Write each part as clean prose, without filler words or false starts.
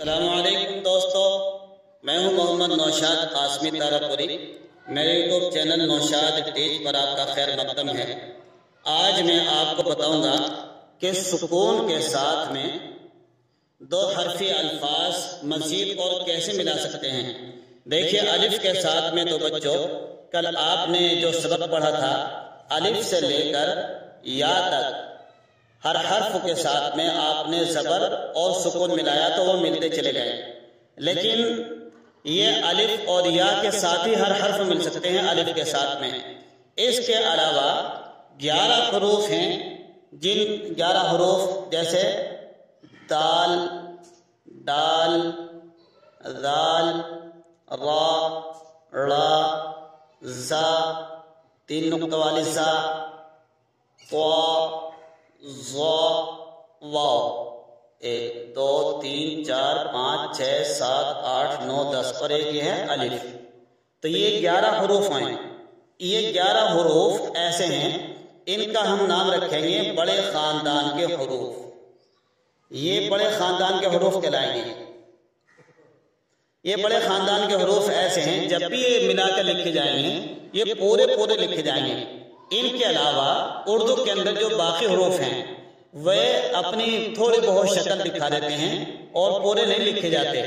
السلام علیکم دوستو، میں ہوں محمد نوشاد قاسمی تارپوری۔ میرے یوٹیوب چینل نوشاد ٹیچ پر آپ کا خیر مقدم ہے۔ آج میں آپ کو بتاؤں گا کہ سکون کے ساتھ میں دو حرفی الفاظ مزید اور کیسے ملا سکتے ہیں۔ دیکھیے، الف کے ساتھ میں تو بچوں کل آپ نے جو سبق پڑھا تھا، الف سے لے کر یا تک ہر حرف کے ساتھ میں آپ نے زبر اور سکون ملایا تو وہ ملتے چلے گئے، لیکن یہ الف اور یا کے ساتھ ہی ہر حرف مل سکتے ہیں الف کے ساتھ میں۔ اس کے علاوہ 11 حروف ہیں، جن 11 حروف جیسے دال، ڈال، ذال، را، ڑا، زا، 3 نقطہ والی زا، طا، ظا، واو، 1 2 3 4 5 6 7 8 9 10 اور ایک یہ ہے الف۔ تو یہ 11 حروف ہیں۔ یہ 11 حروف ایسے ہیں، ان کا ہم نام رکھیں گے بڑے خاندان کے حروف۔ یہ بڑے خاندان کے حروف کہلائیں گے۔ یہ بڑے خاندان کے حروف ایسے ہیں، جب بھی یہ ملا کر لکھے جائیں گے یہ پورے لکھے جائیں گے۔ ان کے علاوہ اردو کے اندر جو باقی حروف ہیں وہ اپنی تھوڑی بہت شکل دکھا دیتے ہیں اور پورے نہیں لکھے جاتے۔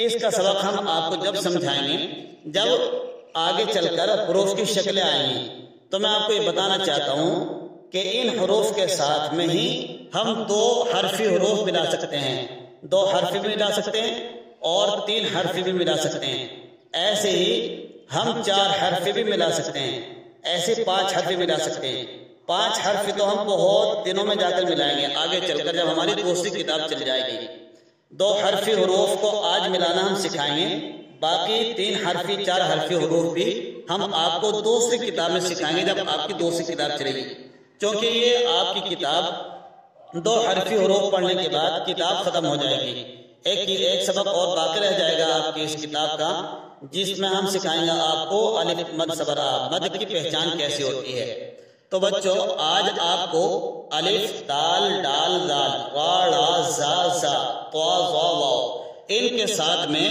اس کا سبق ہم آپ کو جب سمجھائیں گے، جب آگے چل کر حروف کی شکلیں آئیں گی، تو میں آپ کو یہ بتانا چاہتا ہوں کہ ان حروف کے ساتھ میں ہی ہم 2 حرفی حروف ملا سکتے ہیں، 2 حرفی بھی ملا سکتے ہیں اور 3 حرفی بھی ملا سکتے ہیں۔ ایسے ہی ہم 4 حرفی بھی ملا سکتے ہیں، ایسے 5 حرفی ملا سکتے ہیں۔ 5 حرفی تو ہم بہت دنوں میں جا کر ملائیں گے، آگے چل کر جب ہماری دوسری کتاب چل جائے گی۔ 2 حرفی حروف کو آج ملانا ہم سکھائیں گے، باقی 3 حرفی 4 حرفی حروف بھی ہم آپ کو دوسری کتاب میں سکھائیں گے جب آپ کی دوسری کتاب چلے گی، کیونکہ یہ آپ کی کتاب 2 حرفی حروف پڑھنے کے بعد کتاب ختم ہو جائے گی۔ ایک سبق اور باقی رہ جائے گا آپ کی اس کتاب کا، جس میں ہم سکھائیں گے آپ کو الف مد صبر آ، مد کی پہچان کیسے ہوتی ہے۔ تو بچوں، آج آپ کو الف، دال، ڈال، ذال، را، ڑا، زا، زا، طا، ظا، واو، ان کے ساتھ میں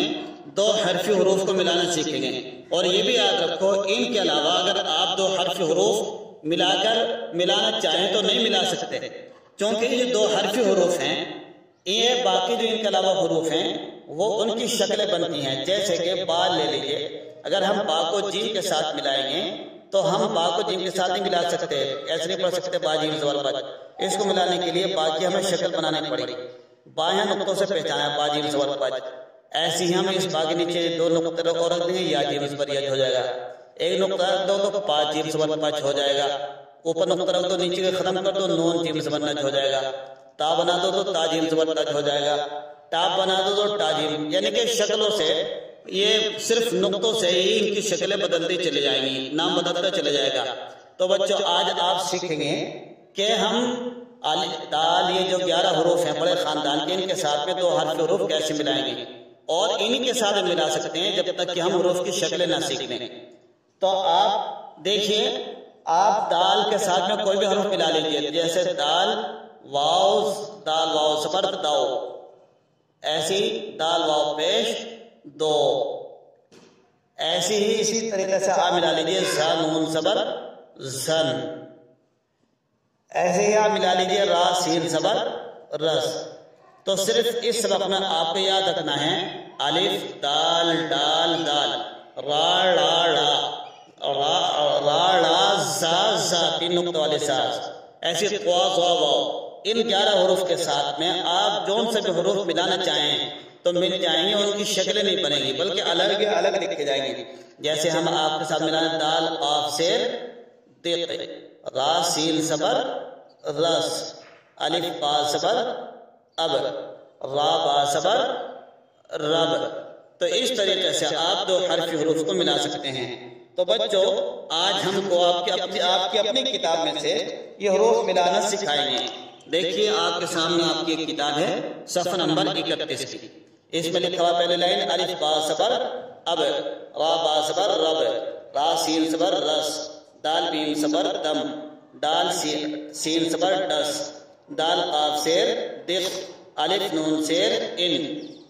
2 حرفی حروف کو ملانا سیکھیں گے۔ اور یہ بھی یاد رکھو، ان کے علاوہ اگر آپ 2 حرفی حروف ملانا چاہیں تو نہیں ملا سکتے، کیونکہ یہ 2 حرفی حروف ہیں۔ یہ باقی جو ان کے علاوہ حروف ہیں وہ ان کی شکلیں بنتی ہیں، جیسے کہ با لے لیجئے، اگر ہم با کو جیم کے ساتھ ملائیں گے تو ہم با کو جیم کے ساتھ نہیں ملا سکتے، ایسے نہیں پڑھ سکتے با جیم زبر بچ۔ اس کو ملانے کے لیے با کی ہمیں شکل بنانی پڑے گی، بایاں نقطوں سے پہچانا با جیم زبر بچ۔ ایسے ہی ہم اس با کے نیچے 2 نقطے اور رکھ دیں گے، یا جیم زبر یج ہو جائے گا، 1 نقطہ رکھ دو تو پا جیم زبر بچ ہو جائے گا، اوپر نقطہ رکھ دو نیچے ختم کر دو، نون جیم زبر نج ہو جائے گا، تا بنا دو تو تا جیم زبر تج ہو جائے گا، ٹاپ بنا دو تو ٹا جیم۔ یعنی کہ شکلوں سے، یہ صرف نقطوں سے ہی ان کی شکلیں بدلتی چلی جائیں گی، نام بدلتا چلے جائے گا۔ تو بچوں، آج آپ سیکھیں گے کہ ہم دال، یہ جو 11 حروف ہیں بڑے خاندان کے، ان کے ساتھ میں 2 حرف حروف کیسے ملائیں گے، اور انہی کے ساتھ ملا سکتے ہیں جب تک کہ ہم حروف کی شکلیں نہ سیکھ لیں۔ تو آپ دیکھیے، آپ دال کے ساتھ میں کوئی بھی حرف ملا لیجیے، جیسے دال، واو، دال واو صبر داؤ، ایسی دال واو پیش دو، ایسی ہی اسی طریقے سے آپ ملا لیجیے زا نون صبر زن، ایسے ہی آپ ملا لیجیے را سین صبر رس۔ تو صرف اس سبق میں آپ کو یاد رکھنا ہے الف، دال، ڈال، دال، را، ڑا، ڑا، را، ڑا، زا، زا، 3 نقطہ والے ساز، ایسی طا، ظا، واو۔ ان 11 حروف کے ساتھ میں آپ جون سے بھی حروف ملانا چاہیں تو مل جائیں گے، ان کی شکلیں نہیں بنے گی بلکہ الگ لکھے جائیں گے۔ جیسے ہم آپ کے ساتھ ملانا دال قاف سیر دق، را سین صبر رس، الف با صبر اب، را با صبر رب۔ تو اس طریقے سے آپ 2 حرفی حروف کو ملا سکتے ہیں۔ تو بچوں، آج ہم کو آپ کی اپنی کتاب میں سے یہ حروف ملانا سکھائیں گے۔ دیکھیے، آپ کے سامنے آپ کی ایک کتاب ہے، صفحہ نمبر 31 کی۔ اس میں لکھا ہوا پہلے لائن الف با صبر اب، را با صبر رب، را سین صبر رس، دال بیم صبر دم، دال سین صبر ڈس، دال قاف سیر دق، الف نون سیر ان،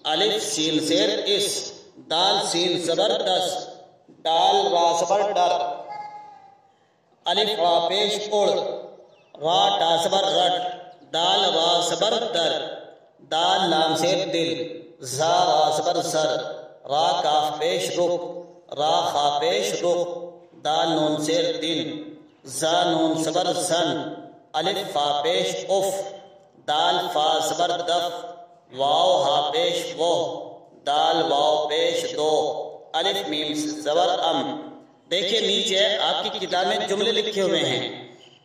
الف سین زیر اس، دال سین زبر دس، دال را زبر ڈر، الف را پیش اڑ، را ٹا زبر رٹ، دال را زبر در، دال لام زیر دل، زا را زبر زر، را کاف پیش رک، را خا پیش رخ، دال نون زیر دن، زا نون زبر زن، الف فا پیش اف، دال فا زبر دف، واو ہا پیش وہ، دال واو پیش دو، الف میم زبر ام۔ دیکھیے نیچے آپ کی کتاب میں جملے لکھے ہوئے ہیں،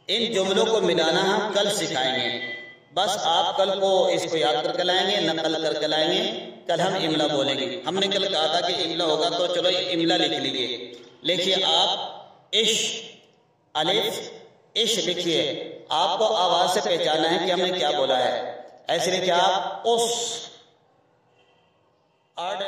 ان جملوں کو ملانا ہم کل سکھائیں گے، بس آپ کل کو اس کو یاد کر کے لائیں گے، نقل کر کے لائیں گے، کل ہم املا بولیں گے۔ ہم نے کل کہا تھا کہ املا ہوگا تو چلو املا لکھ لیجیے، لکھیے آپ اش، الف اش لکھیے، آپ کو آواز سے پہچانا ہے کہ ہم نے کیا بولا ہے، ایسے لکھیے آپ اس، اڈ